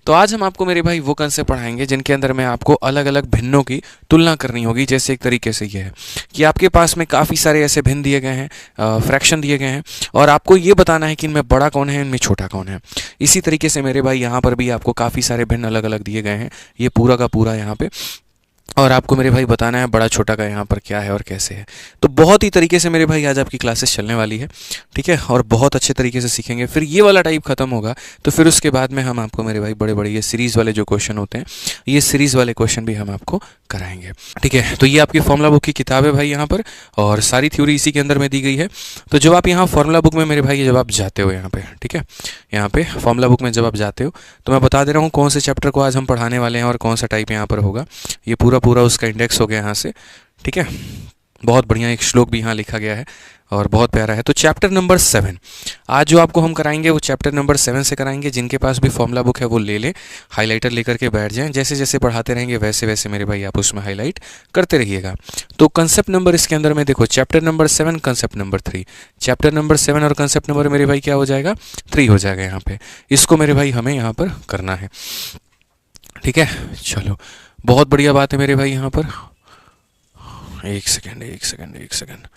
तो आज हम आपको मेरे भाई वो कंसेप्ट पढ़ाएंगे जिनके अंदर में आपको अलग अलग भिन्नों की तुलना करनी होगी। जैसे एक तरीके से ये है कि आपके पास में काफ़ी सारे ऐसे भिन्न दिए गए हैं, फ्रैक्शन दिए गए हैं, और आपको ये बताना है कि इनमें बड़ा कौन है, इनमें छोटा कौन है। इसी तरीके से मेरे भाई यहाँ पर भी आपको काफ़ी सारे भिन्न अलग अलग दिए गए हैं, ये पूरा का पूरा यहाँ पे, और आपको मेरे भाई बताना है बड़ा छोटा का यहाँ पर क्या है और कैसे है। तो बहुत ही तरीके से मेरे भाई आज आपकी क्लासेस चलने वाली है, ठीक है, और बहुत अच्छे तरीके से सीखेंगे। फिर ये वाला टाइप खत्म होगा तो फिर उसके बाद में हम आपको मेरे भाई बड़े बड़े ये सीरीज़ वाले जो क्वेश्चन होते हैं, ये सीरीज़ वाले क्वेश्चन भी हम आपको कराएंगे, ठीक है। तो ये आपकी फॉर्मूला बुक की किताब है भाई यहाँ पर, और सारी थ्योरी इसी के अंदर में दी गई है। तो जब आप यहाँ फॉर्मूला बुक में मेरे भाई जब आप जाते हो यहाँ पे, ठीक है, यहाँ पे फॉर्मूला बुक में जब आप जाते हो तो मैं बता दे रहा हूँ कौन से चैप्टर को आज हम पढ़ाने वाले हैं और कौन सा टाइप यहाँ पर होगा। ये पूरा पूरा उसका इंडेक्स हो गया यहाँ से, ठीक है। बहुत बढ़िया एक श्लोक भी यहाँ लिखा गया है और बहुत प्यारा है। तो चैप्टर नंबर 7 आज जो आपको हम कराएंगे वो चैप्टर नंबर 7 से कराएंगे। जिनके पास भी फॉर्मूला बुक है वो ले लें, हाइलाइटर लेकर के बैठ जाएं। जैसे जैसे पढ़ाते रहेंगे वैसे वैसे मेरे भाई आप उसमें हाईलाइट करते रहिएगा। तो कंसेप्ट नंबर इसके अंदर में देखो, chapter number 7 concept number 3, chapter number 7 और कंसेप्ट नंबर मेरे भाई क्या हो जाएगा, 3 हो जाएगा यहाँ पे। इसको मेरे भाई हमें यहाँ पर करना है, ठीक है। चलो बहुत बढ़िया बात है मेरे भाई यहाँ पर। एक सेकेंड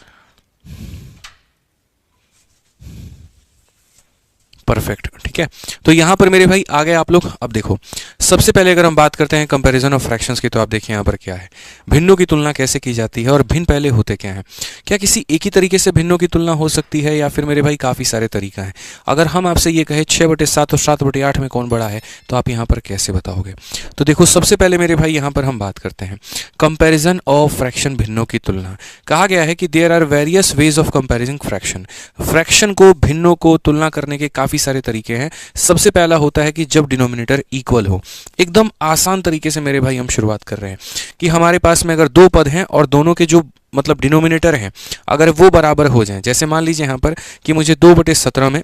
परफेक्ट, ठीक है। तो यहाँ पर मेरे भाई आ गए आप लोग। अब देखो सबसे पहले अगर हम बात करते हैं कंपैरिजन ऑफ फ्रैक्शंस की, तो आप देखिए यहाँ पर क्या है, भिन्नों की तुलना कैसे की जाती है और भिन्न पहले होते क्या हैं। क्या किसी एक ही तरीके से भिन्नों की तुलना हो सकती है या फिर मेरे भाई काफ़ी सारे तरीका हैं। अगर हम आपसे ये कहें 6/7 और 7/8 में कौन बड़ा है तो आप यहाँ पर कैसे बताओगे। तो देखो सबसे पहले मेरे भाई यहाँ पर हम बात करते हैं कंपेरिजन ऑफ फ्रैक्शन, भिन्नों की तुलना। कहा गया है कि there are various ways of comparing fraction. Fraction को, भिन्नों को तुलना करने के काफ़ी सारे तरीके हैं। सबसे पहला होता है कि जब डिनोमिनेटर इक्वल हो। एकदम आसान तरीके से मेरे भाई हम शुरुआत कर रहे हैं कि हमारे पास में अगर दो पद हैं और दोनों के जो मतलब डिनोमिनेटर हैं अगर वो बराबर हो जाएं, जैसे मान लीजिए यहाँ पर कि मुझे 2/17 में,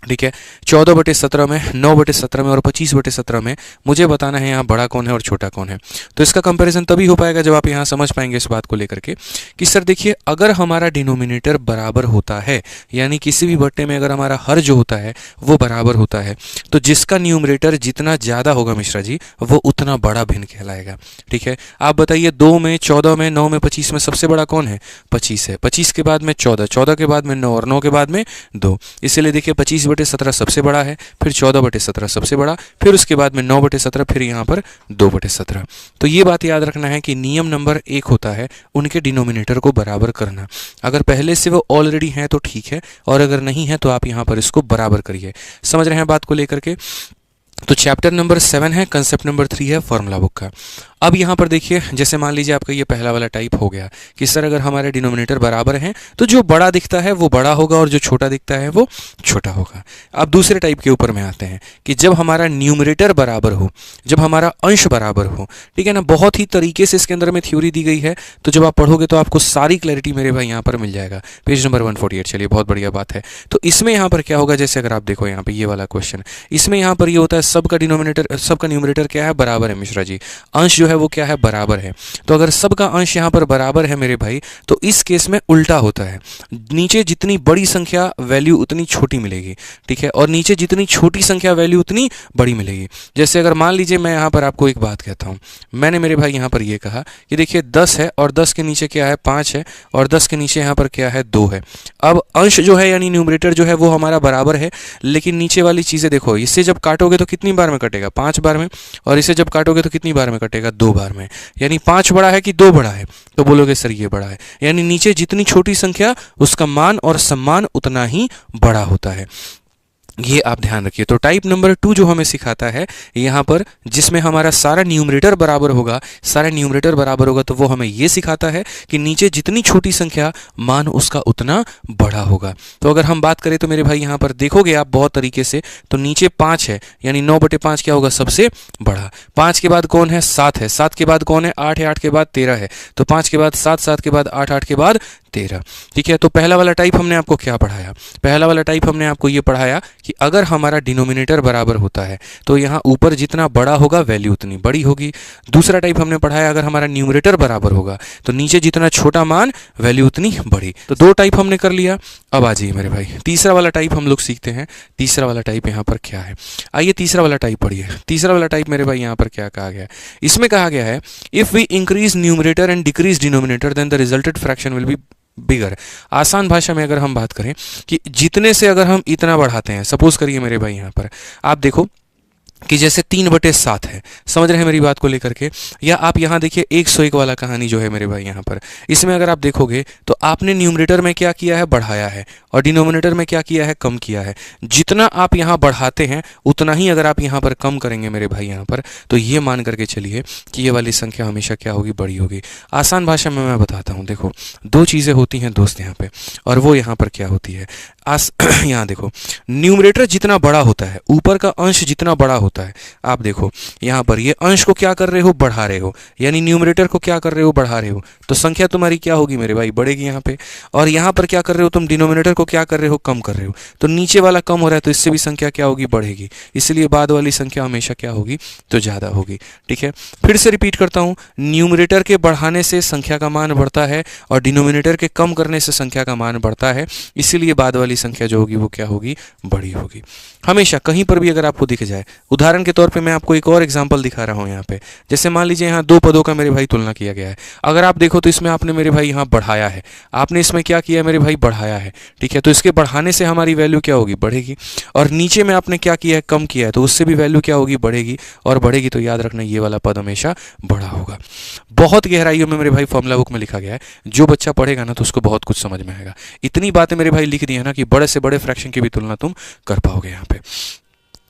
ठीक है, 14/17 में, 9/17 में और 25/17 में मुझे बताना है यहाँ बड़ा कौन है और छोटा कौन है। तो इसका कंपैरिजन तभी हो पाएगा जब आप यहाँ समझ पाएंगे इस बात को लेकर के कि सर देखिए अगर हमारा डिनोमिनेटर बराबर होता है, यानी किसी भी बट्टे में अगर हमारा हर जो होता है वो बराबर होता है, तो जिसका न्यूमरेटर जितना ज़्यादा होगा मिश्रा जी वो उतना बड़ा भिन्न कहलाएगा, ठीक है। आप बताइए 2 में, 14 में, 9 में, 25 में सबसे बड़ा कौन है, 25 है। 25 के बाद में 14, 14 के बाद में 9 और 9 के बाद में 2। इसलिए देखिए 25/17 सबसे बड़ा है, फिर 14/17 सबसे बड़ा, फिर उसके बाद में 9/17, फिर यहाँ पर 2/17। तो ये बात याद रखना है कि नियम नंबर 1 होता है उनके डिनोमिनेटर को बराबर करना। अगर पहले से वो ऑलरेडी हैं तो ठीक है, और अगर नहीं है तो आप यहाँ पर इसको बराबर करिए। समझ रहे हैं बात को लेकर के। तो चैप्टर नंबर 7 है, कंसेप्ट नंबर 3 है फॉर्मूला बुक का। अब यहाँ पर देखिए जैसे मान लीजिए आपका ये पहला वाला टाइप हो गया कि सर अगर हमारे डिनोमिनेटर बराबर हैं तो जो बड़ा दिखता है वो बड़ा होगा और जो छोटा दिखता है वो छोटा होगा। अब दूसरे टाइप के ऊपर में आते हैं कि जब हमारा न्यूमरेटर बराबर हो, जब हमारा अंश बराबर हो, ठीक है ना। बहुत ही तरीके से इसके अंदर में थ्योरी दी गई है, तो जब आप पढ़ोगे तो आपको सारी क्लैरिटी मेरे भाई यहाँ पर मिल जाएगा। पेज नंबर 148, चलिए बहुत बढ़िया बात है। तो इसमें यहाँ पर क्या होगा, जैसे अगर आप देखो यहाँ पे ये वाला क्वेश्चन, इसमें यहाँ पर ये होता है सबका डिनोमिनेटर, सबका न्यूमरेटर क्या है, बराबर है मिश्रा जी, अंश जो है वो क्या है, बराबर है। तो अगर सबका अंश यहाँ पर बराबर है मेरे भाई तो इस केस में उल्टा होता है, नीचे जितनी बड़ी संख्या वैल्यू उतनी छोटी मिलेगी, ठीक है, और नीचे जितनी छोटी संख्या वैल्यू उतनी बड़ी मिलेगी। जैसे अगर मान लीजिए मैं यहाँ पर आपको एक बात कहता हूँ, मैंने मेरे भाई यहाँ पर ये कहा कि देखिए 10 है और 10 के नीचे क्या है, 5 है, और 10 के नीचे यहाँ पर क्या है, 2 है। अब अंश जो है यानी न्यूमरेटर जो है वो हमारा बराबर है, लेकिन नीचे वाली चीज़ें देखो, इससे जब काटोगे तो कितनी बार में कटेगा, 5 बार में, और इसे जब काटोगे तो कितनी बार में कटेगा, 2 बार में। यानी 5 बड़ा है कि 2 बड़ा है, तो बोलोगे सर ये बड़ा है। यानी नीचे जितनी छोटी संख्या उसका मान और सम्मान उतना ही बड़ा होता है, ये आप ध्यान रखिए। तो टाइप नंबर 2 जो हमें सिखाता है यहाँ पर, जिसमें हमारा सारा न्यूमरेटर बराबर होगा, सारा न्यूमरेटर बराबर होगा, तो वो हमें ये सिखाता है कि नीचे जितनी छोटी संख्या मान उसका उतना बड़ा होगा। तो अगर हम बात करें तो मेरे भाई यहाँ पर देखोगे आप बहुत तरीके से, तो नीचे 5 है यानी 9/5 क्या होगा, सबसे बड़ा। 5 के बाद कौन है, 7 है, 7 के बाद कौन है, 8 है, 8 के बाद 13 है, तो 5 के बाद 7, 7 के बाद 8, 8 के बाद 13। ठीक है, तो पहला वाला टाइप हमने आपको क्या पढ़ाया? पहला वाला टाइप हमने आपको ये पढ़ाया कि अगर हमारा डिनोमिनेटर बराबर होता है तो यहाँ ऊपर जितना बड़ा होगा वैल्यू उतनी बड़ी होगी। दूसरा टाइप हमने पढ़ाया अगर हमारा न्यूमरेटर बराबर होगा तो नीचे जितना छोटा मान वैल्यू उतनी बड़ी। तो दो टाइप हमने कर लिया। अब आ जाइए मेरे भाई, तीसरा वाला टाइप हम लोग सीखते हैं। तीसरा वाला टाइप यहाँ पर क्या है? आइए तीसरा वाला टाइप पढ़िए। तीसरा वाला टाइप मेरे भाई यहाँ पर क्या कहा गया है? इसमें कहा गया है if we increase numerator and decrease denominator then the resulted fraction will be bigger. आसान भाषा में अगर हम बात करें कि जितने से अगर हम इतना बढ़ाते हैं, सपोज करिए मेरे भाई यहाँ पर आप देखो कि जैसे 3/7 है, समझ रहे हैं मेरी बात को लेकर के? या आप यहाँ देखिए 101 वाला कहानी जो है मेरे भाई यहाँ पर, इसमें अगर आप देखोगे तो आपने न्यूमरेटर में क्या किया है? बढ़ाया है, और डिनोमिनेटर में क्या किया है? कम किया है। जितना आप यहाँ बढ़ाते हैं उतना ही अगर आप यहाँ पर कम करेंगे मेरे भाई यहाँ पर, तो ये मान करके चलिए कि ये वाली संख्या हमेशा क्या होगी? बड़ी होगी। आसान भाषा में मैं बताता हूँ। देखो दो चीज़ें होती हैं दोस्त यहाँ पे, और वो यहाँ पर क्या होती है? यहाँ देखो, न्यूमरेटर जितना बड़ा होता है, ऊपर का अंश जितना बड़ा होता है, आप देखो यहाँ पर ये अंश को क्या कर रहे हो? बढ़ा रहे हो, यानी न्यूमरेटर को क्या कर रहे हो? बढ़ा रहे हो, तो संख्या तुम्हारी क्या होगी मेरे भाई? बढ़ेगी यहाँ पे। और यहाँ पर क्या कर रहे हो तुम? डिनोमिनेटर को क्या कर रहे हो? कम कर रहे हो, तो नीचे वाला कम हो रहा है तो इससे भी संख्या क्या होगी? बढ़ेगी। इसलिए बाद वाली संख्या हमेशा क्या होगी? तो ज़्यादा होगी। ठीक है, फिर से रिपीट करता हूँ, न्यूमरेटर के बढ़ाने से संख्या का मान बढ़ता है और डिनोमिनेटर के कम करने से संख्या का मान बढ़ता है, इसीलिए बाद वाली संख्या जो होगी वो क्या होगी? बड़ी होगी। हमेशा कहीं पर भी अगर आपको दिख जाए, उदाहरण के तौर पे मैं आपको एक और एग्जांपल दिखा रहा हूँ यहाँ पे, जैसे मान लीजिए यहाँ दो पदों का मेरे भाई तुलना किया गया है। अगर आप देखो तो इसमें आपने मेरे भाई यहाँ बढ़ाया है, आपने इसमें क्या किया मेरे भाई? बढ़ाया है। ठीक है, तो इसके बढ़ाने से हमारी वैल्यू क्या होगी? बढ़ेगी। और नीचे में आपने क्या किया है? कम किया है, तो उससे भी वैल्यू क्या होगी? बढ़ेगी। और बढ़ेगी तो याद रखना ये वाला पद हमेशा बड़ा होगा। बहुत गहराइयों में मेरे भाई फॉर्मूला बुक में लिखा गया है, जो बच्चा पढ़ेगा ना तो उसको बहुत कुछ समझ में आएगा। इतनी बातें मेरे भाई लिख दी है ना कि बड़े से बड़े फ्रैक्शन की भी तुलना तुम कर पाओगे यहाँ पे।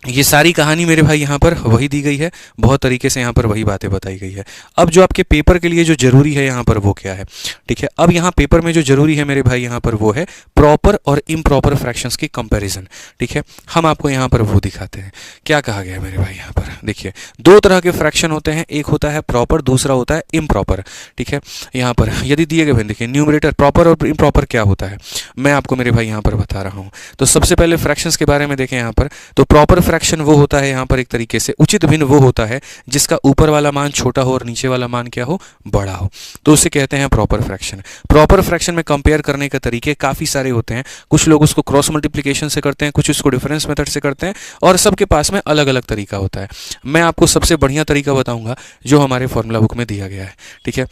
ये सारी कहानी मेरे भाई यहाँ पर वही दी गई है, बहुत तरीके से यहाँ पर वही बातें बताई गई है। अब जो आपके पेपर के लिए जो जरूरी है यहाँ पर वो क्या है? ठीक है, अब यहाँ पेपर में जो जरूरी है मेरे भाई यहाँ पर वो है प्रॉपर और इम्प्रॉपर फ्रैक्शंस की कंपैरिजन। ठीक है, हम आपको यहाँ पर वो दिखाते हैं। क्या कहा गया है मेरे भाई यहाँ पर? देखिए दो तरह के फ्रैक्शन होते हैं, एक होता है प्रॉपर, दूसरा होता है इम्प्रॉपर। ठीक है, यहाँ पर यदि दिए गए, देखिए न्यूमरेटर प्रॉपर और इम्प्रॉपर क्या होता है मैं आपको मेरे भाई यहाँ पर बता रहा हूँ। तो सबसे पहले फ्रैक्शंस के बारे में देखें यहाँ पर, तो प्रॉपर फ्रैक्शन वो होता है यहाँ पर एक तरीके से, उचित भिन्न वो होता है जिसका ऊपर वाला मान छोटा हो और नीचे वाला मान क्या हो? बड़ा हो, तो उसे कहते हैं प्रॉपर फ्रैक्शन। प्रॉपर फ्रैक्शन में कंपेयर करने के तरीके काफ़ी सारे होते हैं। कुछ लोग उसको क्रॉस मल्टीप्लिकेशन से करते हैं, कुछ उसको डिफरेंस मेथड से करते हैं, और सबके पास में अलग अलग तरीका होता है। मैं आपको सबसे बढ़िया तरीका बताऊंगा जो हमारे फॉर्मूला बुक में दिया गया है। ठीक है,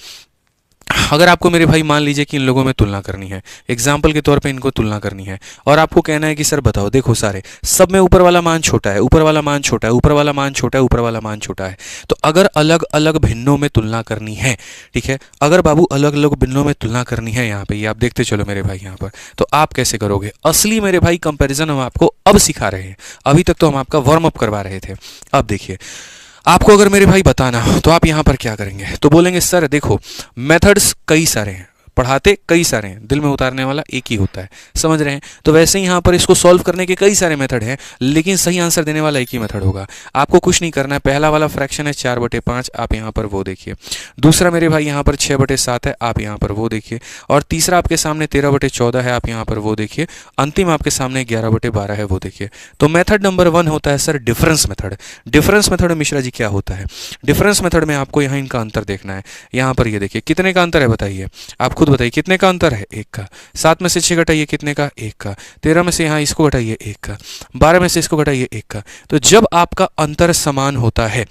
अगर आपको मेरे भाई मान लीजिए कि इन लोगों में तुलना करनी है, एग्जाम्पल के तौर पे इनको तुलना करनी है, और आपको कहना है कि सर बताओ, देखो सारे सब में ऊपर वाला मान छोटा है, ऊपर वाला मान छोटा है, ऊपर वाला मान छोटा है, ऊपर वाला मान छोटा है, तो अगर अलग अलग भिन्नों में तुलना करनी है, ठीक है, अगर बाबू अलग अलग भिन्नों में तुलना करनी है यहाँ पे, ये आप देखते चलो मेरे भाई यहाँ पर, तो आप कैसे करोगे? असली मेरे भाई कंपेरिजन हम आपको अब सिखा रहे हैं, अभी तक तो हम आपका वार्म अप करवा रहे थे। अब देखिए, आपको अगर मेरे भाई बताना हो तो आप यहाँ पर क्या करेंगे? तो बोलेंगे सर देखो मेथड्स कई सारे हैं, पढ़ाते कई सारे हैं, दिल में उतारने वाला एक ही होता है, समझ रहे हैं? तो वैसे ही यहाँ पर इसको सॉल्व करने के कई सारे मेथड हैं, लेकिन सही आंसर देने वाला एक ही मेथड होगा। आपको कुछ नहीं करना है। पहला वाला फ्रैक्शन है 4/5, आप यहाँ पर वो देखिए। दूसरा मेरे भाई यहाँ पर 6/7 है, आप यहाँ पर वो देखिए। और तीसरा आपके सामने 13/14 है, आप यहाँ पर वो देखिए। अंतिम आपके सामने 11/12 है, वो देखिए। तो मेथड नंबर 1 होता है sir difference method. Difference method Mishra ji क्या होता है? डिफरेंस मेथड में आपको यहाँ इनका अंतर देखना है। यहाँ पर ये देखिए कितने का अंतर है बताइए, आप बताइए कितने का अंतर है? 1 का। 7 में से 6 घटाइए कितने का? 1 का। 13 में से यहाँ इसको घटाइए 1 का। 12 में से इसको घटाइए 1 का। तो जब आपका अंतर समान होता है,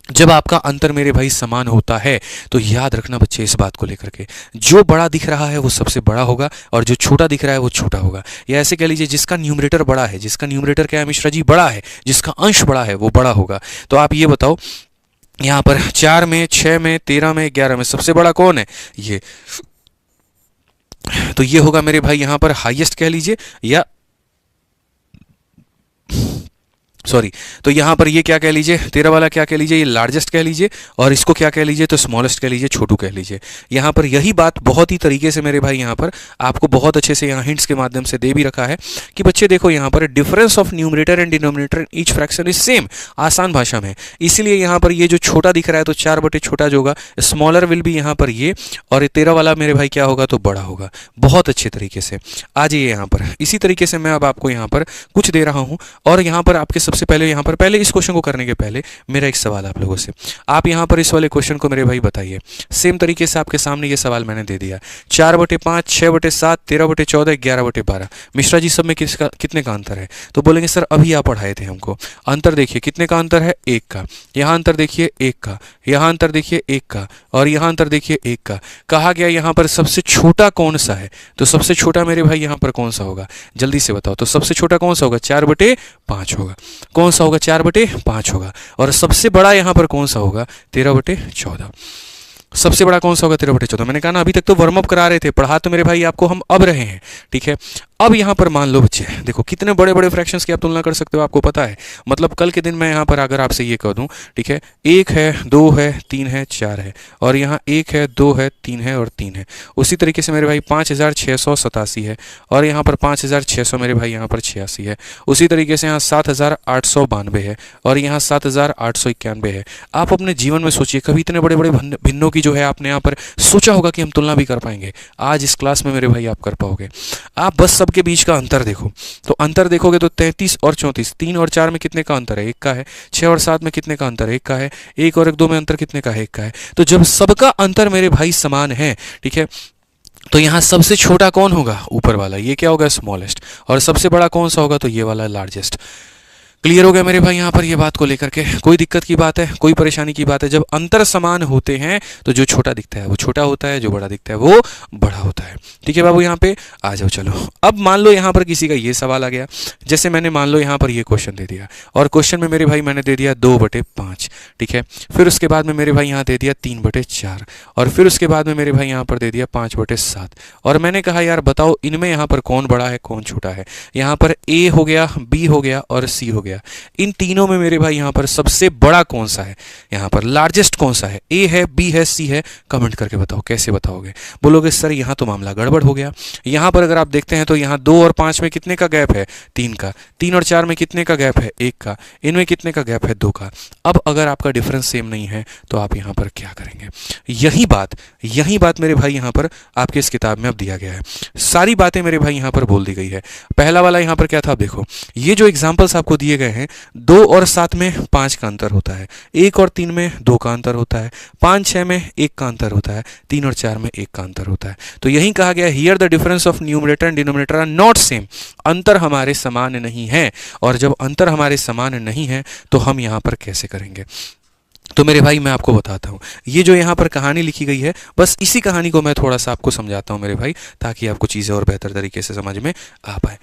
जब आपका अंतर मेरे भाई समान होता है, तो याद रखना बच्चे इस बात को लेकर के, जो बड़ा दिख रहा है वो सबसे बड़ा होगा और जो छोटा दिख रहा है वो छोटा होगा। या ऐसे कह लीजिए जिसका न्यूमरेटर बड़ा है, जिसका न्यूमरेटर क्या है मिश्रा जी? बड़ा है, जिसका अंश बड़ा है वो बड़ा होगा। तो आप ये बताओ यहाँ पर 4 में, 6 में, 13 में, 11 में सबसे बड़ा कौन है? ये। तो ये होगा मेरे भाई यहाँ पर हाईएस्ट कह लीजिए, या सॉरी, तो यहाँ पर ये क्या कह लीजिए, 13 वाला क्या कह लीजिए, ये लार्जेस्ट कह लीजिए, और इसको क्या कह लीजिए, तो स्मॉलेस्ट कह लीजिए, छोटू कह लीजिए। यहाँ पर यही बात बहुत ही तरीके से मेरे भाई यहाँ पर आपको बहुत अच्छे से यहाँ हिंट्स के माध्यम से दे भी रखा है कि बच्चे देखो यहाँ पर difference of numerator and denominator in each fraction is same, आसान भाषा में। इसलिए यहाँ पर ये जो छोटा दिख रहा है तो 4 बटे छोटा जो होगा, स्मॉलर विल भी यहाँ पर ये, और ये 13 वाला मेरे भाई क्या होगा, तो बड़ा होगा। बहुत अच्छे तरीके से आ जाइए यहाँ पर। इसी तरीके से मैं अब आपको यहाँ पर कुछ दे रहा हूँ, और यहाँ पर आपके सबसे पहले यहाँ पर पहले इस क्वेश्चन को करने के पहले मेरा एक सवाल आप लोगों से, आप यहाँ पर इस वाले क्वेश्चन को मेरे भाई बताइए। सेम तरीके से आपके सामने ये सवाल मैंने दे दिया, 4 बटे 5, 6 बटे 7, 13 बटे 14, 11 बटे 12, मिश्रा जी सब में किसका कितने का अंतर है? तो बोलेंगे सर अभी आप पढ़ाए थे हमको। अंतर देखिए कितने का अंतर है, 1 का। यहाँ अंतर देखिए 1 का, यहाँ अंतर देखिए 1 का, और यहाँ अंतर देखिए 1 का। कहा गया यहाँ पर सबसे छोटा कौन सा है, तो सबसे छोटा मेरे भाई यहाँ पर कौन सा होगा, जल्दी से बताओ। तो सबसे छोटा कौन सा होगा, 4 बटे 5 होगा। कौन सा होगा, 4 बटे 5 होगा। और सबसे बड़ा यहाँ पर कौन सा होगा, 13 बटे 14। सबसे बड़ा कौन सा होगा, 13 बटे 14। मैंने कहा ना अभी तक तो वार्म अप करा रहे थे, पढ़ा तो मेरे भाई आपको हम अब रहे हैं, ठीक है। अब यहाँ पर मान लो बच्चे देखो कितने बड़े बड़े फ्रैक्शंस की आप तुलना कर सकते हो, आपको पता है। मतलब कल के दिन मैं यहाँ पर अगर आपसे ये कह दूँ, ठीक है, 1 है, 2 है, 3 है, 4 है, और यहाँ 1 है, 2 है, 3 है और 3 है। उसी तरीके से मेरे भाई 5687 है, और यहाँ पर 5600 मेरे भाई यहाँ पर 86 है। उसी तरीके से यहाँ 7892 है, और यहाँ 7891 है। आप अपने जीवन में सोचिए कभी इतने बड़े बड़े भिन्नों की जो है आपने यहाँ पर सोचा होगा कि हम तुलना भी कर पाएंगे? आज इस क्लास में मेरे भाई आप कर पाओगे। आप बस सबके बीच का अंतर देखो, तो अंतर देखोगे तो 33 और 34, 3 और 4 में कितने का अंतर है, 1 का है। 6 और 7 में कितने का अंतर है, 1 का है। 1 और 2 में अंतर कितने का है, 1 का है। तो जब सबका अंतर मेरे भाई समान है, ठीक है, तो यहाँ सबसे छोटा कौन होगा, ऊपर वाला, ये क्या होगा, स्मॉलेस्ट। और सबसे बड़ा कौन सा होगा, तो ये वाला, लार्जेस्ट। क्लियर हो गया मेरे भाई यहाँ पर ये बात को लेकर के? कोई दिक्कत की बात है, कोई परेशानी की बात है? जब अंतर समान होते हैं तो जो छोटा दिखता है वो छोटा होता है, जो बड़ा दिखता है वो बड़ा होता है। ठीक है बाबू, यहाँ पे आ जाओ। चलो अब मान लो यहाँ पर किसी का ये सवाल आ गया, जैसे मैंने मान लो यहाँ पर ये क्वेश्चन दे दिया, और क्वेश्चन में मेरे भाई मैंने दे दिया 2 बटे 5, ठीक है। फिर उसके बाद में मेरे भाई यहाँ दे दिया 3 बटे 4, और फिर उसके बाद में मेरे भाई यहाँ पर दे दिया 5 बटे 7। और मैंने कहा यार बताओ इनमें यहाँ पर कौन बड़ा है कौन छोटा है? यहाँ पर ए हो गया, बी हो गया और सी हो गया। इन तीनों में मेरे भाई यहाँ पर सबसे बड़ा कौन सा है, यहाँ पर लार्जेस्ट कौन सा है? ए है, बी है, सी है? कमेंट करके बताओ, कैसे बताओगे? बोलोगे सर यहाँ तो मामला गड़बड़ हो गया। यहाँ पर अगर आप देखते हैं तो यहाँ 2 और 5 में कितने का गैप है, 3 का। 3 और 4 में कितने का गैप है, 1 का। इनमें कितने का गैप है, 2 का। अब अगर आपका डिफरेंस सेम नहीं है तो आप यहाँ पर क्या करेंगे? यही बात मेरे भाई यहाँ पर आपके इस किताब में अब दिया गया है। सारी बातें मेरे भाई यहाँ पर बोल दी गई है। पहला वाला यहाँ पर क्या था, देखो ये जो एग्जाम्पल्स आपको दिए गए हैं, 2 और 7 में 5 का अंतर होता है, 1 और 3 में 2 का अंतर होता है, 5, 6 में 1 का अंतर होता है, 3 और 4 में 1 का अंतर होता है। तो यही कहा गया, here the difference of numerator and denominator are not same. अंतर हमारे समान नहीं है, और जब अंतर हमारे समान नहीं है तो हम यहाँ पर कैसे करेंगे? तो मेरे भाई मैं आपको बताता हूँ, ये जो यहाँ पर कहानी लिखी गई है, बस इसी कहानी को मैं थोड़ा सा आपको समझाता हूँ मेरे भाई, ताकि आपको चीज़ें और बेहतर तरीके से समझ में आ पाए।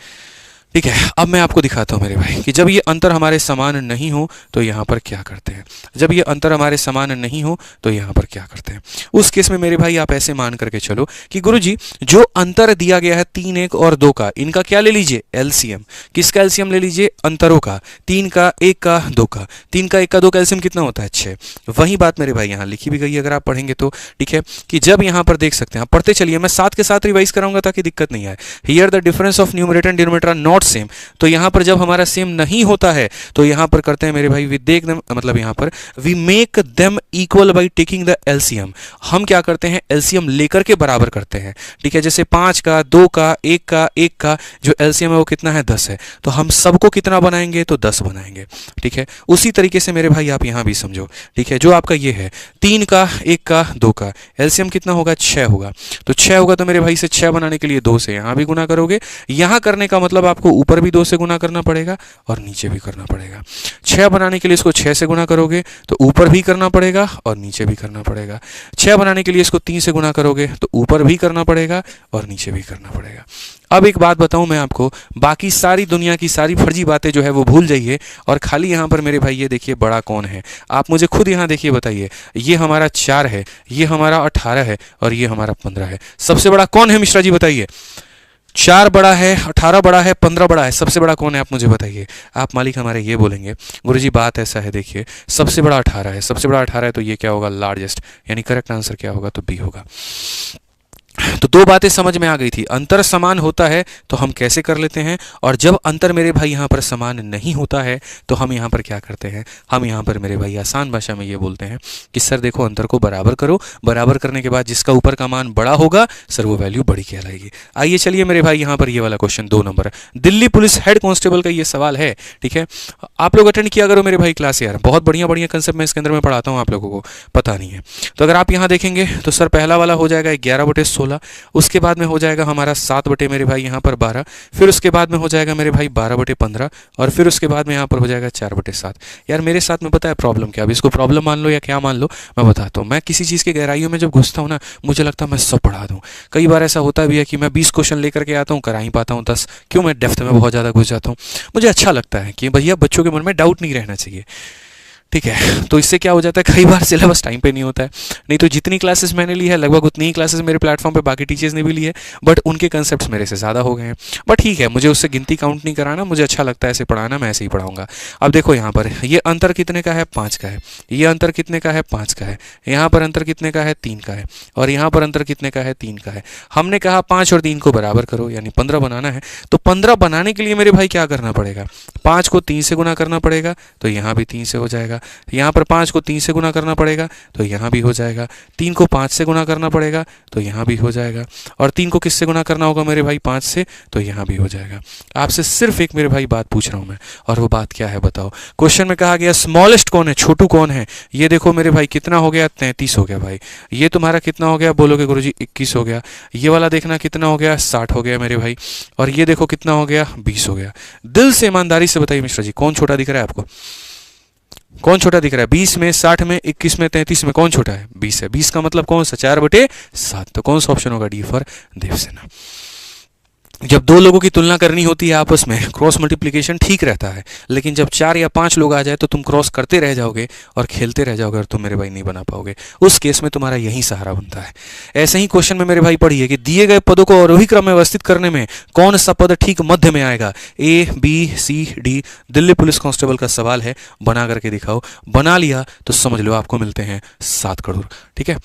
ठीक है, अब मैं आपको दिखाता हूँ मेरे भाई कि जब ये अंतर हमारे समान नहीं हो तो यहाँ पर क्या करते हैं। जब ये अंतर हमारे समान नहीं हो तो यहाँ पर क्या करते हैं? उस केस में मेरे भाई आप ऐसे मान करके चलो कि गुरुजी जो अंतर दिया गया है 3, 1 और 2 का, इनका क्या ले लीजिए, एलसीएम। किसका एलसीएम ले लीजिए? अंतरों का। 3 का, 1 का, 2 का। 3 का, 1 का, 2 का एलसीएम कितना होता है? 6। वही बात मेरे भाई यहाँ लिखी भी गई है, अगर आप पढ़ेंगे तो। ठीक है, कि जब यहाँ पर देख सकते हैं, आप पढ़ते चलिए, मैं साथ के साथ रिवाइज कराऊंगा ताकि दिक्कत नहीं आए। Here the difference of numerator and denominator are not same. तो यहाँ पर जब हमारा सेम नहीं होता है तो यहाँ पर करते हैं मेरे भाई, वी देख देम, मतलब यहाँ पर we make them equal by taking the LCM. हम क्या करते हैं? एलसीएम लेकर के बराबर करते हैं। ठीक है, जैसे 5 का, 2 का, 1 का, 1 का जो एलसीएम है वो कितना है? 10 है। तो हम सबको कितना बनाएंगे? तो 10 बनाएंगे। ठीक है, उसी तरीके से मेरे भाई आप यहाँ भी समझो। ठीक है, जो आपका ये है 3 का, 1 का, 2 का, एलसीएम कितना होगा? 6 होगा। तो 6 होगा तो मेरे भाई से 6 बनाने के लिए 2 से यहाँ भी गुना करोगे। यहाँ करने का मतलब आपको ऊपर भी 2 से गुना करना पड़ेगा और नीचे भी करना पड़ेगा। 6 बनाने के लिए इसको 6 से गुना करोगे तो ऊपर भी करना पड़ेगा और नीचे भी करना पड़ेगा। 6 बनाने के लिए इसको 3 से गुना करोगे तो ऊपर भी करना पड़ेगा और नीचे भी करना पड़ेगा। अब एक बात बताऊं मैं आपको, बाकी सारी दुनिया की सारी फर्जी बातें जो है वो भूल जाइए, और खाली यहाँ पर मेरे भाई ये देखिए बड़ा कौन है। आप मुझे खुद यहाँ देखिए, बताइए, ये हमारा 4 है, ये हमारा 18 है और ये हमारा 15 है। सबसे बड़ा कौन है मिश्रा जी, बताइए? 4 बड़ा है, 18 बड़ा है, 15 बड़ा है, सबसे बड़ा कौन है आप मुझे बताइए। आप मालिक हमारे ये बोलेंगे गुरुजी बात ऐसा है, देखिए सबसे बड़ा 18 है, सबसे बड़ा 18 है तो ये क्या होगा, लार्जेस्ट, यानी करेक्ट आंसर क्या होगा, तो बी होगा। तो दो बातें समझ में आ गई थी, अंतर समान होता है तो हम कैसे कर लेते हैं, और जब अंतर मेरे भाई यहाँ पर समान नहीं होता है तो हम यहाँ पर क्या करते हैं, हम यहाँ पर मेरे भाई आसान भाषा में ये बोलते हैं कि सर देखो अंतर को बराबर करो, बराबर करने के बाद जिसका ऊपर का मान बड़ा होगा सर वो वैल्यू बड़ी कहलाएगी। आइए चलिए मेरे भाई यहाँ पर ये वाला question 2 number, Delhi police head constable का ये सवाल है, ठीक है। आप लोग अटेंड किया करो मेरे भाई क्लास यार, बहुत बढ़िया बढ़िया कंसेप्ट मैं इसके अंदर में पढ़ाता हूँ, आप लोगों को पता नहीं है। तो अगर आप यहाँ देखेंगे तो सर पहला वाला हो जाएगा 11/16, उसके बाद में हो जाएगा हमारा 7 बटे मेरे भाई यहाँ पर 12, फिर उसके बाद में हो जाएगा मेरे भाई 12/15, और फिर उसके बाद में यहाँ पर हो जाएगा 4/7। यार मेरे साथ में पता है प्रॉब्लम क्या, अब इसको प्रॉब्लम मान लो या क्या मान लो, मैं बताता हूँ। मैं किसी चीज़ की गहराइयों में जब घुसता हूँ ना, मुझे लगता है मैं सब पढ़ा दूँ। कई बार ऐसा होता भी है कि मैं 20 क्वेश्चन लेकर के आता हूँ, करा ही पाता हूँ 10, क्यों, मैं डेप्थ में बहुत ज़्यादा घुस जाता हूँ। मुझे अच्छा लगता है कि भैया बच्चों के मन में डाउट नहीं रहना चाहिए, ठीक है। तो इससे क्या हो जाता है, कई बार सिलेबस टाइम पे नहीं होता है, नहीं तो जितनी क्लासेस मैंने ली है लगभग उतनी ही क्लासेस मेरे प्लेटफॉर्म पे बाकी टीचर्स ने भी ली है, बट उनके कंसेप्ट्स मेरे से ज़्यादा हो गए हैं। बट ठीक है, मुझे उससे गिनती काउंट नहीं कराना, मुझे अच्छा लगता है ऐसे पढ़ाना, मैं ऐसे ही पढ़ाऊंगा। अब देखो यहाँ पर ये अंतर कितने का है, 5 का है, ये अंतर कितने का है, 5 का है, यहाँ पर अंतर कितने का है, 3 का है, और यहाँ पर अंतर कितने का है, 3 का है। हमने कहा 5 और 3 को बराबर करो, यानी 15 बनाना है। तो 15 बनाने के लिए मेरे भाई क्या करना पड़ेगा, 5 को 3 से गुना करना पड़ेगा, तो यहाँ भी 3 से हो जाएगा। यहाँ पर 5 को 3 से गुना करना पड़ेगा तो यहाँ भी हो जाएगा, 3 को 5 से गुना करना पड़ेगा तो यहाँ भी हो जाएगा, और 3 को किससे गुना करना होगा मेरे भाई, 5 से, तो यहाँ भी हो जाएगा। आपसे सिर्फ एक मेरे भाई बात पूछ रहा हूँ मैं, और वो बात क्या है बताओ। क्वेश्चन में कहा गया स्मॉलेस्ट कौन है, छोटू कौन है। ये देखो मेरे भाई कितना हो गया, 33 हो गया भाई। ये तुम्हारा कितना हो गया, बोलोगे गुरुजी 21 हो गया। ये वाला देखना कितना हो गया, 60 हो गया मेरे भाई। और ये देखो कितना हो गया, 20 हो गया। दिल से ईमानदारी से बताइए मिश्रा जी, कौन छोटा दिख रहा है आपको, कौन छोटा दिख रहा है, 20 में, 60 में, 21 में, 33 में कौन छोटा है, 20 है। 20 का मतलब कौन सा, 4/7। तो कौन सा ऑप्शन होगा, डी फॉर देवसेना। जब दो लोगों की तुलना करनी होती है आपस में, क्रॉस मल्टीप्लिकेशन ठीक रहता है, लेकिन जब 4 या 5 लोग आ जाए तो तुम क्रॉस करते रह जाओगे और खेलते रह जाओगे और तुम मेरे भाई नहीं बना पाओगे। उस केस में तुम्हारा यही सहारा बनता है। ऐसे ही क्वेश्चन में मेरे भाई पढ़िए कि दिए गए पदों को आरोही क्रम में व्यवस्थित करने में कौन सा पद ठीक मध्य में आएगा, ए, बी, सी, डी। दिल्ली पुलिस कांस्टेबल का सवाल है, बना करके दिखाओ। बना लिया तो समझ लो आपको मिलते हैं 7 करोड़, ठीक है।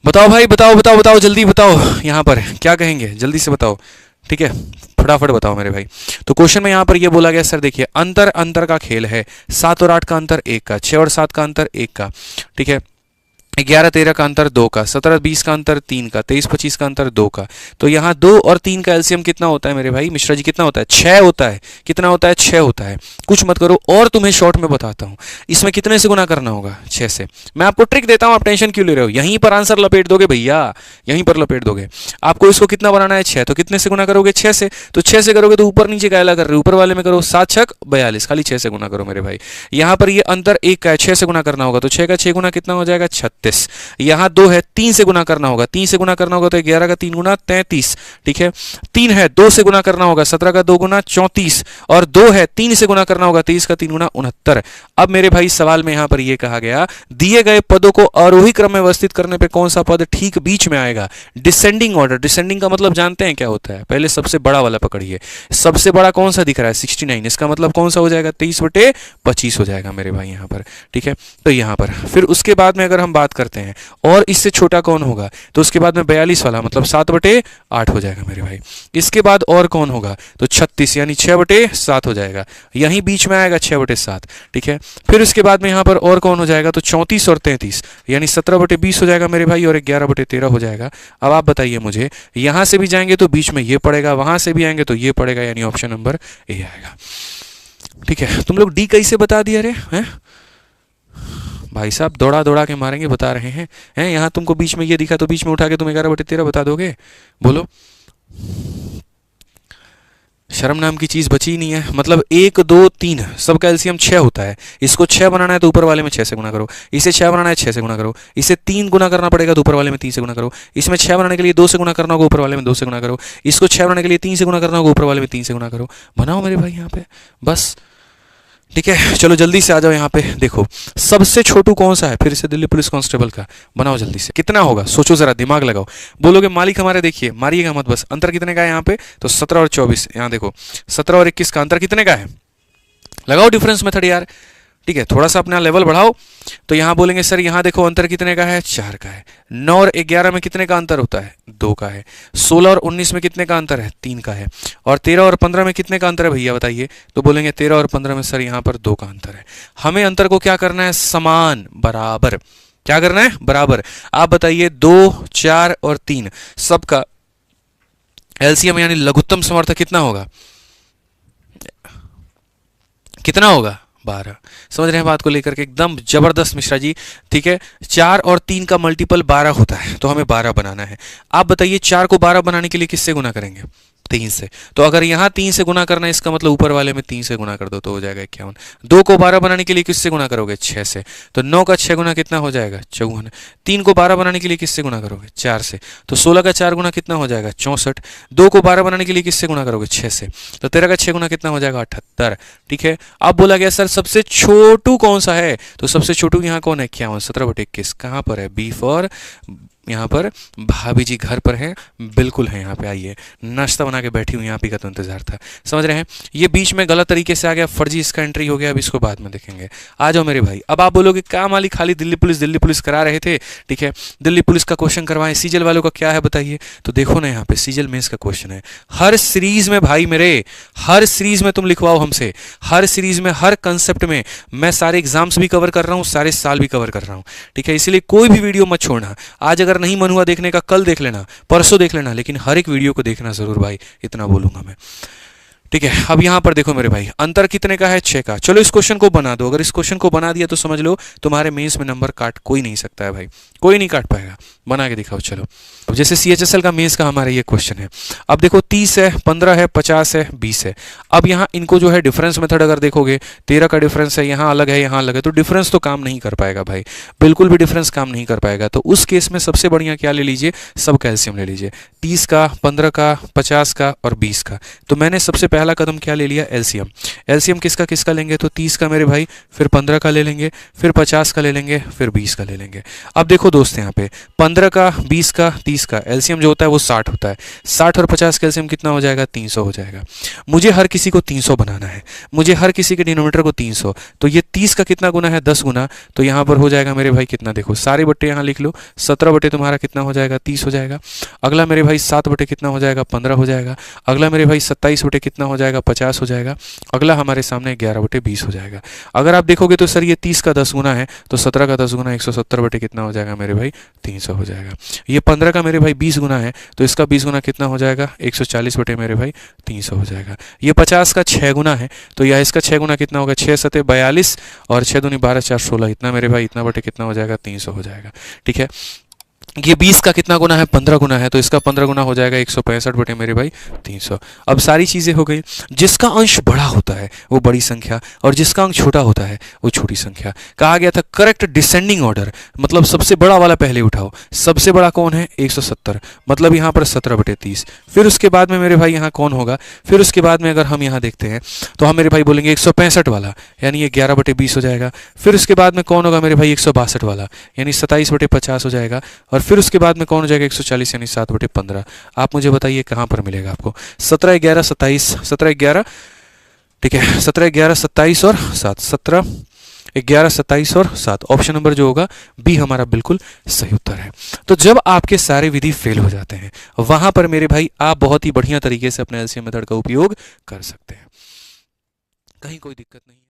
बताओ भाई, बताओ बताओ बताओ, जल्दी बताओ, यहाँ पर क्या कहेंगे, जल्दी से बताओ, ठीक है, फटाफट बताओ मेरे भाई। तो क्वेश्चन में यहाँ पर ये बोला गया सर देखिए, अंतर अंतर का खेल है, 7 और 8 का अंतर 1 का, 6 और 7 का अंतर 1 का, ठीक है, 11-13 का अंतर 2 का, 17-20 का अंतर 3 का, 23-25 का अंतर 2 का। तो यहाँ 2 और 3 का एलसीएम कितना होता है मेरे भाई मिश्रा जी, कितना होता है, 6 होता है। कितना होता है, 6 होता है। कुछ मत करो, और तुम्हें शॉर्ट में बताता हूँ, इसमें कितने से गुना करना होगा, 6 से। मैं आपको ट्रिक देता हूँ, आप टेंशन क्यों ले रहे हो, यहीं पर आंसर लपेट दोगे भैया, यहीं पर लपेट दोगे। आपको इसको कितना बनाना है, 6, तो कितने से गुना करोगे, 6 से। तो 6 से करोगे तो ऊपर नीचे कायला कर रहे हो, ऊपर वाले में करो, 7×6 42, खाली 6 से गुना करो मेरे भाई। यहाँ पर ये अंतर 1 का है, 6 से गुना करना होगा, तो 6 का 6 गुना कितना हो जाएगा, 36। यहाँ 2 है, 3 से गुना करना होगा, 3 से गुना करना होगा तो 11 का 3 गुना 33, ठीक है। 3 है, 2 से गुना करना होगा, 17 का 2 गुना 34, और 2 है, 3 से गुना करना होगा, 23 का 3 गुना 69। अब मेरे भाई सवाल में यहां पर यह कहा गया, दिए गए पदों को आरोही क्रम में व्यवस्थित करने पे कौन सा पद ठीक बीच में आएगा, डिसेंडिंग ऑर्डर। डिसेंडिंग का मतलब जानते हैं क्या होता है, पहले सबसे बड़ा वाला पकड़िए, सबसे बड़ा कौन सा दिख रहा है, 69, इसका मतलब कौन सा हो जाएगा, 23/25 हो जाएगा मेरे भाई यहां पर, ठीक है। तो यहां पर फिर उसके बाद में अगर हम बात करते हैं और इससे छोटा कौन होगा, तो उसके बाद में 42 वाला मतलब 7/8 हो जाएगा मेरे भाई। इसके बाद और कौन होगा, तो 36 यानी 6/7 हो जाएगा, यहीं बीच में आएगा 6/7, ठीक है। फिर उसके बाद में यहाँ पर और कौन हो जाएगा, तो 34 और 33 यानी 17/20 हो जाएगा मेरे भाई, और 11/13 हो जाएगा। अब आप बताइए मुझे, यहां से भी जाएंगे तो बीच में ये पड़ेगा, वहां से भी आएंगे तो ये पड़ेगा, यानी ऑप्शन नंबर ए आएगा, ठीक है। तुम लोग डी कैसे बता दिया रे, हैं भाई साहब, दौड़ा दौड़ा के मारेंगे बता रहे हैं यहाँ तुमको बीच में ये दिखा तो बीच में उठा के तुम 11/13 बता दोगे, बोलो। शर्म नाम की चीज बची ही नहीं है। मतलब 1 2 3 सबका एलसीएम 6 होता है। इसको 6 बनाना है तो ऊपर वाले में 6 से गुना करो, इसे 6 बनाना है 6 से गुना करो, इसे 3 गुना करना पड़ेगा तो ऊपर वाले में 3 से गुना करो, इसमें 6 बनाने के लिए 2 से गुना करना होगा, ऊपर वाले में 2 से गुना करो, इसको 6 बनाने के लिए 3 से गुना करना होगा, ऊपर वाले में 3 से गुना करो। बनाओ मेरे भाई यहाँ पे बस। ठीक है, चलो जल्दी से आ जाओ यहाँ पे। देखो सबसे छोटू कौन सा है, फिर से दिल्ली पुलिस कांस्टेबल का। बनाओ जल्दी से, कितना होगा सोचो जरा, दिमाग लगाओ। बोलोगे मालिक हमारे, देखिए मारिएगा मत बस। अंतर कितने का है यहाँ पे, तो 17 और 24। यहाँ देखो 17 और 21 का अंतर कितने का है, लगाओ डिफरेंस मेथड यार। ठीक है, थोड़ा सा अपना लेवल बढ़ाओ। तो यहाँ बोलेंगे सर यहाँ देखो अंतर कितने का है, 4 का है। 9 और 11 में कितने का अंतर होता है, 2 का है। 16 और 19 में कितने का अंतर है, 3 का है। और 13 और 15 में कितने का अंतर है भैया बताइए, तो बोलेंगे 13 और 15 में सर यहाँ पर 2 का अंतर है। हमें अंतर को क्या करना है, समान, बराबर। क्या करना है, बराबर। आप बताइए 2 4 और 3 सबका एलसीएम यानी लघुत्तम समर्थक कितना होगा, कितना होगा, 12। समझ रहे हैं बात को लेकर के, एकदम जबरदस्त मिश्रा जी। ठीक है, 4 और 3 का मल्टीपल 12 होता है, तो हमें 12 बनाना है। आप बताइए 4 को 12 बनाने के लिए किससे गुना करेंगे, 3 से। तो अगर यहाँ 3 से गुना करना है, इसका मतलब ऊपर वाले में 3 से गुना कर दो तो हो जाएगा 51। 2 को 12 बनाने के लिए किससे गुना करोगे, 6 से। तो 9 का 6 गुना कितना हो जाएगा, 54। 3 को 12 बनाने के लिए किससे गुना करोगे, 4 से। तो 16 का 4 गुना कितना हो जाएगा, 64। 2 को 12 बनाने के लिए किससे गुना करोगे, 6 से। तो 13 का 6 गुना कितना हो जाएगा, 78। ठीक है, अब बोला गया सर सबसे छोटू कौन सा है, तो सबसे छोटू यहाँ कौन है, 51। 17/21 कहाँ पर है, बी फॉर, यहाँ पर भाभी जी घर पर हैं, बिल्कुल है यहाँ पे। आइए, नाश्ता बना के बैठी हुई, यहाँ पे का तो इंतजार था। समझ रहे हैं, ये बीच में गलत तरीके से आ गया, फर्जी इसका एंट्री हो गया, अब इसको बाद में देखेंगे। आ जाओ मेरे भाई। अब आप बोलोगे क्या मालिक खाली दिल्ली पुलिस करा रहे थे। ठीक है, दिल्ली पुलिस का क्वेश्चन करवाएं, सीजल वालों का क्या है बताइए। तो देखो ना यहाँ पे सीजल मेंस का क्वेश्चन है। हर सीरीज में भाई मेरे, हर सीरीज में तुम लिखवाओ हमसे, हर सीरीज में, हर कंसेप्ट में। मैं सारे एग्जाम्स भी कवर कर रहा हूँ, सारे साल भी कवर कर रहा हूँ। ठीक है, इसलिए कोई भी वीडियो मत छोड़ना। आज अगर नहीं मन हुआ देखने का, कल देख लेना, परसों देख लेना, लेकिन हर एक वीडियो को देखना जरूर भाई, इतना बोलूंगा मैं। ठीक है, अब यहां पर देखो मेरे भाई, अंतर कितने का है, 6 का। चलो इस क्वेश्चन को बना दो। अगर इस क्वेश्चन को बना दिया तो समझ लो तुम्हारे मेंस में नंबर काट कोई नहीं सकता है भाई, कोई नहीं काट पाएगा। बना के दिखाओ। चलो अब जैसे सीएचएसएल का मेंस का हमारा ये क्वेश्चन है। अब देखो 30 है, 15 है, 50 है, 20 है। अब यहाँ इनको जो है डिफरेंस मेथड अगर देखोगे, 13 का डिफरेंस है, यहाँ अलग है, यहाँ अलग है, तो डिफरेंस तो काम नहीं कर पाएगा भाई, बिल्कुल भी डिफरेंस काम नहीं कर पाएगा। तो उस केस में सबसे बढ़िया क्या ले लीजिए, सब कैल्शियम ले लीजिए। 30 का, 15 का, 50 का और 20 का। तो मैंने सबसे पहला कदम क्या ले लिया, एलसीएम। एलसीएम किसका किसका लेंगे, तो 30 का मेरे भाई, फिर 15 का ले लेंगे, फिर 50 का ले लेंगे, फिर 20 का ले लेंगे। अब देखो दोस्त यहाँ पे 15 का, 20 का, 30 का एलसीएम जो होता है वो 60 होता है। 60 और 50 का एलसीएम कितना हो जाएगा, 300 हो जाएगा। मुझे हर किसी को 300 बनाना है, मुझे हर किसी के डिनोमिनेटर को 300। तो ये 30 का कितना गुना है, 10 गुना। तो यहाँ पर हो जाएगा मेरे भाई कितना, देखो सारे बट्टे यहाँ लिख लो, 17 बटे तुम्हारा कितना हो जाएगा, 30 हो जाएगा। अगला मेरे भाई 7 बटे कितना हो जाएगा, 15 हो जाएगा। अगला मेरे भाई 27 बटे कितना हो जाएगा, 50 हो जाएगा। अगला हमारे सामने 11 बटे 20 हो जाएगा। अगर आप देखोगे तो सर ये 30 का 10 गुना है, तो 17 का 10 गुना 170 बटे कितना हो जाएगा मेरे भाई, 300 हो जाएगा। ये 15 का मेरे भाई 20 गुना है, तो इसका 20 गुना कितना हो जाएगा, 140 बटे मेरे भाई 300 हो जाएगा। ये 50 का 6 गुना है, तो यह इसका 6 गुना कितना होगा, 6 सते 42 और 6 दूनी 12 4 16, इतना मेरे भाई, इतना बटे कितना हो जाएगा, 300 हो जाएगा। ठीक है, ये 20 का कितना गुना है, 15 गुना है, तो इसका 15 गुना हो जाएगा 165 बटे मेरे भाई 300। अब सारी चीज़ें हो गई। जिसका अंश बड़ा होता है वो बड़ी संख्या, और जिसका अंश छोटा होता है वो छोटी संख्या। कहा गया था करेक्ट डिसेंडिंग ऑर्डर, मतलब सबसे बड़ा वाला पहले उठाओ। सबसे बड़ा कौन है, 170, मतलब यहाँ पर 17 बटे 30। फिर उसके बाद में मेरे भाई यहाँ कौन होगा, फिर उसके बाद में अगर हम यहाँ देखते हैं तो हम मेरे भाई बोलेंगे 165 वाला, यानी ये 11 बटे 20 हो जाएगा। फिर उसके बाद में कौन होगा मेरे भाई, 162 वाला, यानी 27 बटे 50 हो जाएगा। और फिर उसके बाद में कौन हो जाएगा, 140, यानी 7 बटे 15। आप मुझे बताइए कहाँ पर मिलेगा आपको, 17 11 27, 17 11, ठीक है, 17 11 27 और 7, 17 11 27 और 7। ऑप्शन नंबर जो होगा बी हमारा बिल्कुल सही उत्तर है। तो जब आपके सारे विधि फेल हो जाते हैं, वहां पर मेरे भाई आप बहुत ही बढ़िया तरीके से अपने एलसीएम मेथड का उपयोग कर सकते हैं, कहीं कोई दिक्कत नहीं।